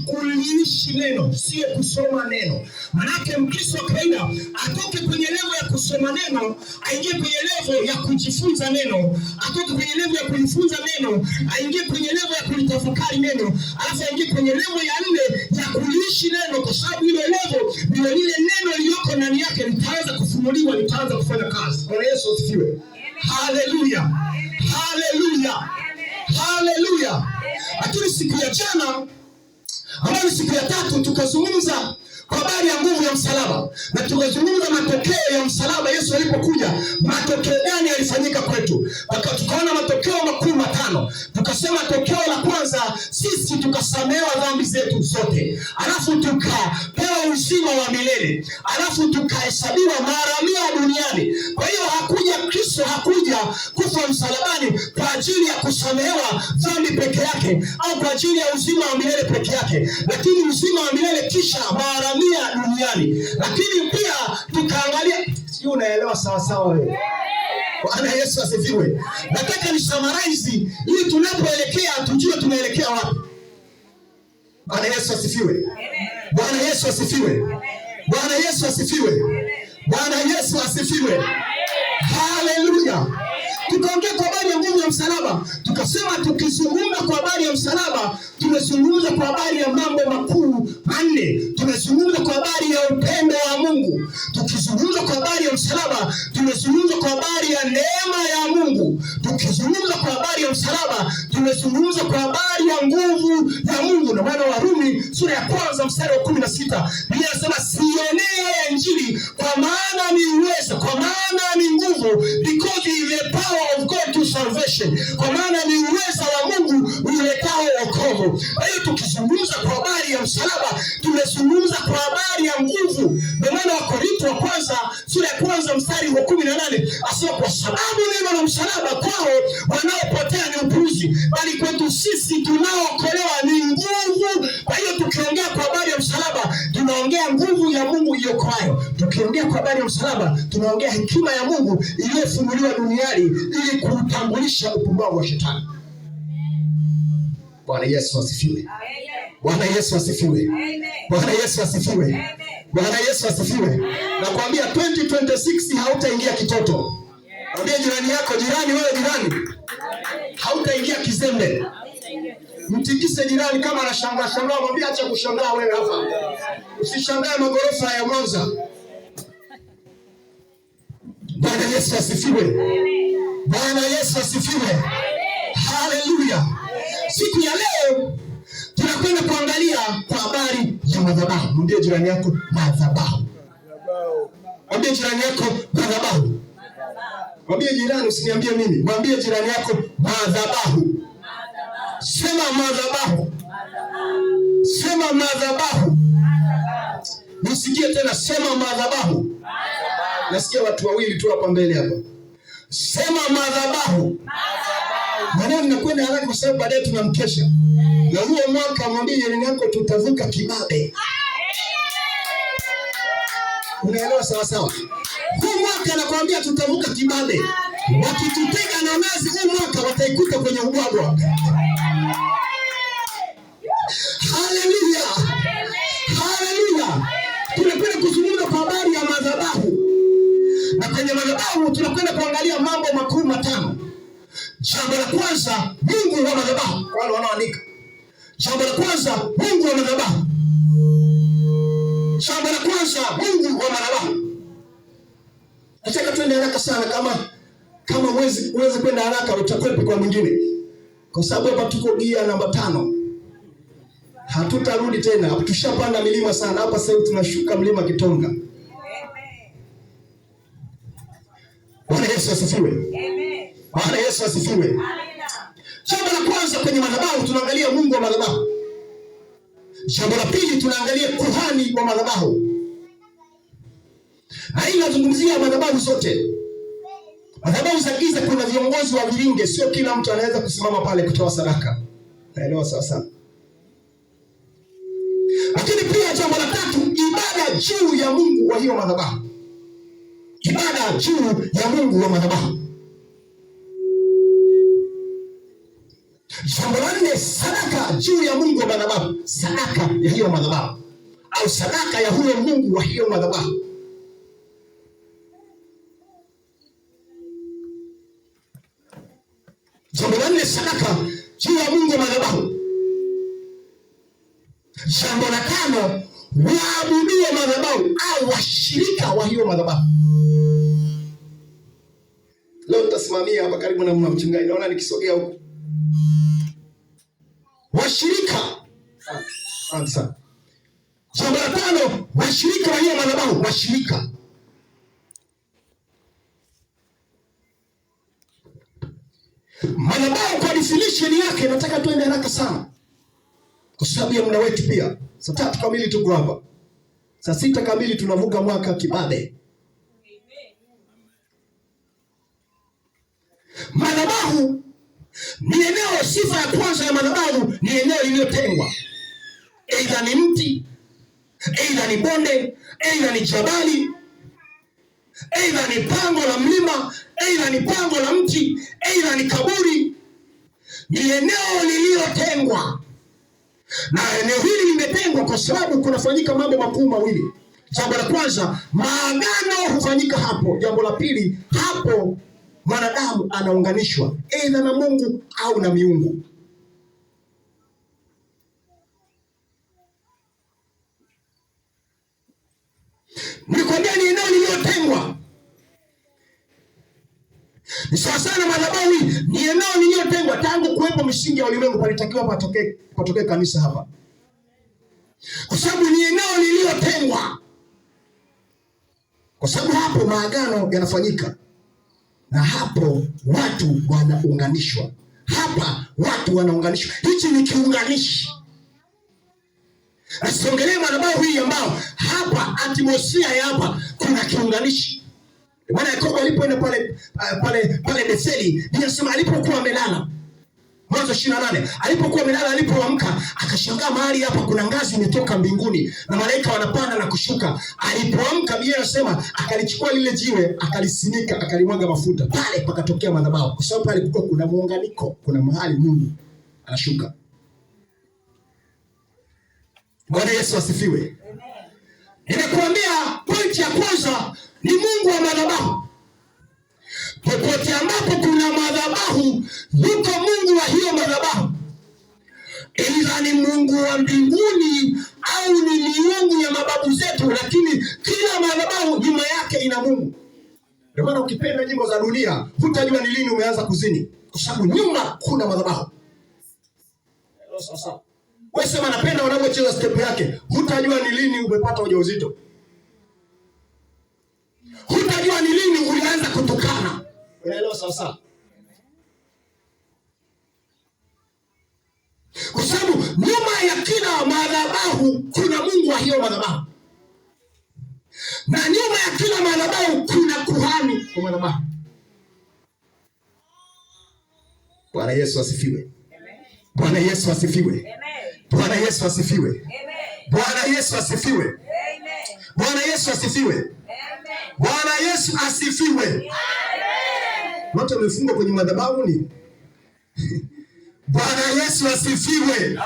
kuliishi neno, sio kusoma neno. Manake Mkristo wa kawaida atoke kwenye level ya kusoma neno aingie kwenye level ya kujifunza neno, atoke kwenye level ya kujifunza neno aingie kwenye level ya kulitafakari neno, alafu aingie kwenye level ya 4 ya kuliishi neno, kwa sababu ile level ndio lile neno lililoko ndani yake litaanza kufunuliwa, litaanza kufanya kazi. Bwana Yesu asifiwe. Haleluya. Haleluya. Haleluya. Lakini siku ya jana ambayo siku ya 3 tukazungumza kwa habari ya nguvu ya msalaba, na tukazungumza matokeo ya msalaba. Yesu alipokuja, matokeo gani yalifanyika kwetu? Tukaona matokeo makuu 5. Tukasema tokeo la kwanza, sisi tukasamehewa dhambi zetu zote, alafu tukapewa uzima wa milele, alafu tukahesabiwa mara 100 duniani. Kwa hiyo Kristo hakuja kufa msalabani kwa ajili ya kusamehewa dhambi peke yake au kwa ajili ya uzima wa milele peke yake, lakini uzima wa milele kisha mara 100 duniani. Lakini pia tukaangalia, sio, unaelewa sawa sawa wewe? Bwana Yesu asifiwe. Nataka ni summarize ili tunapoelekea tujue tunaelekea wapi. Bwana Yesu asifiwe. Bwana Yesu asifiwe. Bwana Yesu asifiwe. Bwana Yesu asifiwe. Haleluya. Tukaongea kwa habari ya nguvu ya msalaba. Tukasema tukizungumza kwa habari ya msalaba, tumezungumza kwa habari ya mambo makuu 4. Tumezungumza kwa habari ya upendo wa Mungu. Tukizungumza kwa habari ya msalaba, tumezungumza kwa habari ya neema ya Mungu. Tukizungumza kwa habari ya msalaba, tumezungumza kwa habari ya nguvu ya Mungu. Na maana Warumi sura ya 1 mstari wa 16, Biblia inasema sionee Injili kwa maana ni uwezo, kwa maana ni nguvu, because it is the power of God to salvation. Kwa maana ni uwezo wa Mungu uletao wokovu. Kwa hiyo tukizungumza kwa habari ya msalaba, tumezungumza kwa habari ya nguvu. Ndio maana Wakorintho wa kwanza sura ya 1 mstari wa 18 asema kwa sababu neno la msalaba kwao wanaopotea ni upuzi, bali kwetu sisi tunaookolewa ni nguvu. Kwa hiyo tukiongea kwa habari ya msalaba, tunaongea nguvu ya Mungu iokoayo. Tukiongea kwa habari ya msalaba, tunaongea hekima ya Mungu iliyofunuliwa duniani ili kutambulisha upumbavu wa shetani. Bwana Yesu asifiwe. Bwana Yesu asifiwe. Bwana Yesu asifiwe. Bwana Yesu asifiwe. Nakwambia 2026 hautaingia kitoto. Mwambie jirani yako, jirani wewe jirani, hautaingia kizembe. Mtikise jirani kama anashangaa, mwambie acha kushangaa wewe hapa. Usishangae magorofa ya Mwanza. Bwana Yesu asifiwe. Bwana Yesu asifiwe. Haleluya. Siku ya leo tunakwenda kuangalia kwa habari ya madhabahu. Mwambie jirani yako madhabahu. Mwambie jirani yako madhabahu. Mwambie jirani, usiniambie mimi. Mwambie jirani yako madhabahu. Sema madhabahu. Sema madhabahu. Nisikie tena, sema madhabahu. Nasikia watu wawili tu hapa mbele hapa. Sema madhabahu. Maneno ninakwenda haraka kwa sababu baadaye tunamkesha. Na huo mwaka mwambie jirani yako tutavuka kibabe. Unaelewa sawa sawa? Huu mwaka nakwambia tutavuka kibabe. Wakitutega na nazi huu mwaka wataikuta kwenye ubwabwa. Haleluya. Haleluya. Tunakwenda kuzungumza kwa habari ya madhabahu. Na kwenye madhabahu tunakwenda kuangalia mambo makuu 5. Jambo la kwanza, Mungu wa madhabahu. Wale wanaoandika. Jambo la kwanza, Mungu wa madhabahu. Jambo la kwanza, Mungu wa madhabahu. Nataka twende haraka sana, kama uweze kwenda haraka utakwepa kwa mwingine. Kwa sababu hapa tuko gia namba 5. Hatutarudi tena. Tushapanda milima sana. Hapa sasa tunashuka mlima Kitonga. Bwana Yesu asifiwe. Amen. Bwana Yesu asifiwe. Amina. Jambo la kwanza kwenye madhabahu tunaangalia Mungu wa madhabahu. Jambo la pili tunaangalia kuhani wa madhabahu. Na hii nazungumzia madhabahu zote. Madhabahu za giza kuna viongozi wa vilinge, sio kila mtu anaweza kusimama pale kutoa sadaka. Naelewa sasa. Lakini pia jambo la tatu, ibada juu ya Mungu wa hiyo madhabahu. Ibada juu ya Mungu wa madhabahu. Jambo la 4, sadaka sadaka juu ya Mungu wa madhabahu, sadaka ya hiyo madhabahu au sadaka ya huyo Mungu wa hiyo madhabahu. Jambo la nne, sadaka juu ya Mungu wa madhabahu. Jambo la tano, waabudu madhabahu au washirika wa hiyo madhabahu. Leo tutasimamia hapa karibu na mchungaji. Naona nikisogea huko. Washirika. Sasa. Jambo la tano, washirika wa hiyo madhabahu, washirika. Madhabahu kwa definition yake, nataka tuende haraka sana kwa sababu ya muda wetu pia. Saa 3 kamili tuko hapa. Saa 6 kamili tunavuka mwaka kibabe. Madhabahu ni eneo, sifa ya kwanza ya madhabahu ni eneo lililotengwa. Aidha ni mti, aidha ni bonde, aidha ni jabali, aidha ni pango la mlima, aidha ni pango la mti, aidha ni kaburi. Ni eneo lililotengwa. Na eneo hili limetengwa kwa sababu kunafanyika mambo makuu mawili. Jambo la kwanza, maagano hufanyika hapo. Jambo la pili, hapo mwanadamu anaunganishwa aidha na Mungu au na miungu. Nikwambia ni eneo lililotengwa. Ni sawa sana madhabahu ni eneo lililotengwa. Tangu kuwepo misingi ya ulimwengu palitakiwa patokee kanisa hapa. Kwa sababu ni eneo lililotengwa. Kwa sababu hapo maagano yanafanyika. Na hapo watu wanaunganishwa. Hapa watu wanaunganishwa. Hichi ni kiunganishi. Asiongelee madhabahu hii ambao hapa atmosphere ya hapa kuna kiunganishi. Maana Yakobo alipoenda pale Betheli, inasema alipokuwa amelala. Mwanzo 28, alipokuwa amelala, alipoamka akashangaa mahali hapa kuna ngazi imetoka mbinguni na malaika wanapanda na kushuka. Alipoamka Biblia inasema akalichukua lile jiwe, akalisimika, akalimwaga mafuta. Pale pakatokea madhabahu. Kwa sababu pale kulikuwa kuna muunganiko, kuna mahali Mungu anashuka. Bwana Yesu asifiwe. Nimekuambia pointi ya kwanza ni Mungu wa madhabahu. Popote ambapo kuna madhabahu, yuko Mungu wa hiyo madhabahu. Aidha ni Mungu wa mbinguni au ni miungu ya mababu zetu, lakini kila madhabahu nyuma yake ina Mungu. Ndio maana ukipenda nyimbo za dunia, hutajua ni lini umeanza kuzini, kwa sababu nyuma kuna madhabahu. Sasa wewe sema napenda wanapocheza step yake, hutajua ni lini umepata ujauzito. Hutajua ni lini ulianza kutukana. Unaelewa sasa? Kwa sababu nyuma ya kila madhabahu kuna Mungu wa hiyo madhabahu. Na nyuma ya kila madhabahu kuna kuhani wa madhabahu. Bwana Yesu asifiwe. Bwana Yesu asifiwe. Bwana Yesu asifiwe. Bwana Yesu asifiwe. Bwana Yesu asifiwe. Bwana Yesu asifiwe. Watu wamefungwa kwenye madhabahu ni? Bwana Yesu asifiwe.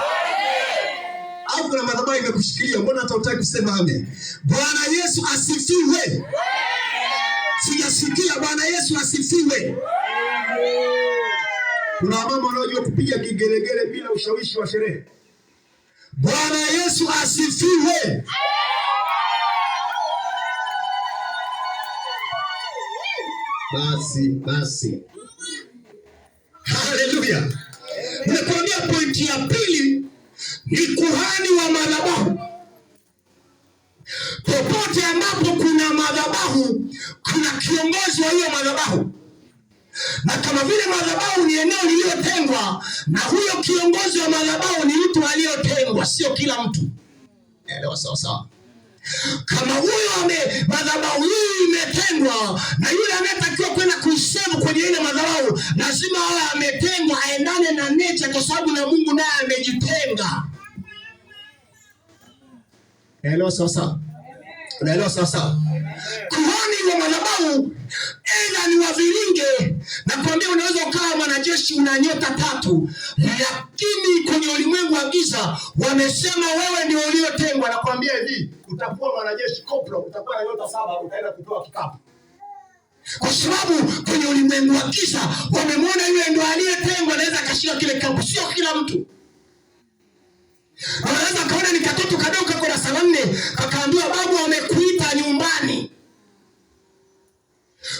Au kuna madhabahu imekushikilia, mbona hata hutaki kusema amen? Bwana Yesu asifiwe. Sijasikia Bwana Yesu asifiwe. Kuna mama wanaojua kupiga kigelegele bila ushawishi wa sherehe. Bwana Yesu asifiwe. Basi. Haleluya. Nimekuambia pointi ya pili ni kuhani wa madhabahu. Popote ambapo kuna madhabahu, kuna kiongozi wa hiyo madhabahu. Na kama vile madhabahu ni eneo lililotengwa, na huyo kiongozi wa madhabahu ni mtu aliyotengwa, sio kila mtu. Elewa sawa. Kama huyo madhabahu hii imetengwa, na yule anayetakiwa kwenda kuisema kwenye ile madhabahu lazima awe ametengwa, aendane na nature, kwa sababu na Mungu naye amejitenga. Elewa sawa. Unaelewa sawa? Kuhani wa madhabahu ila ni waviringe, na kuambia unaweza ukawa mwanajeshi una nyota 3, lakini kwenye ulimwengu wa giza wamesema wewe ndio uliotengwa. Nakwambia hivi, utakuwa mwanajeshi koplo, utakuwa na nyota 7, utaenda kutoa kikapu. Kwa sababu kwenye ulimwengu wa giza wamemwona yule ndio aliyetengwa, anaweza akashika kile kikapu. Sio kila mtu. Anaweza kaona ni katoto kadogo kako na saa 4, kakaambiwa babu wamekuita nyumbani.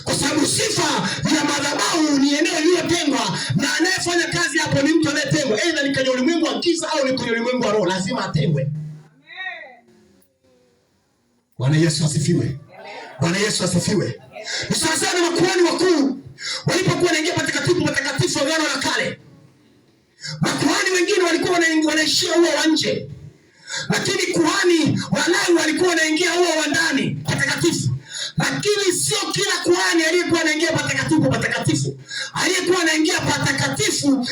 Kwa sababu sifa ya madhabahu ni eneo lililotengwa, na anayefanya kazi hapo ni mtu anayetengwa. Aidha ni kwenye ulimwengu wa giza au ni kwenye ulimwengu wa roho, lazima atengwe. Bwana Yesu asifiwe. Bwana Yesu asifiwe. Ni sawa sana makuhani wakuu walipokuwa wanaingia patakatifu Agano la Kale. Makuhani wengine walikuwa wanaishia huo wa nje, lakini kuhani Walawi walikuwa wanaingia huo wa ndani patakatifu. Lakini sio kila kuhani aliyekuwa anaingia patakatifu. Aliyekuwa anaingia patakatifu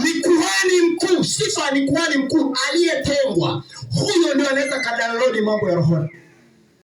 ni kuhani mkuu. Sifa ni kuhani mkuu aliyetengwa. Huyo ndio anaweza kadownload mambo ya roho.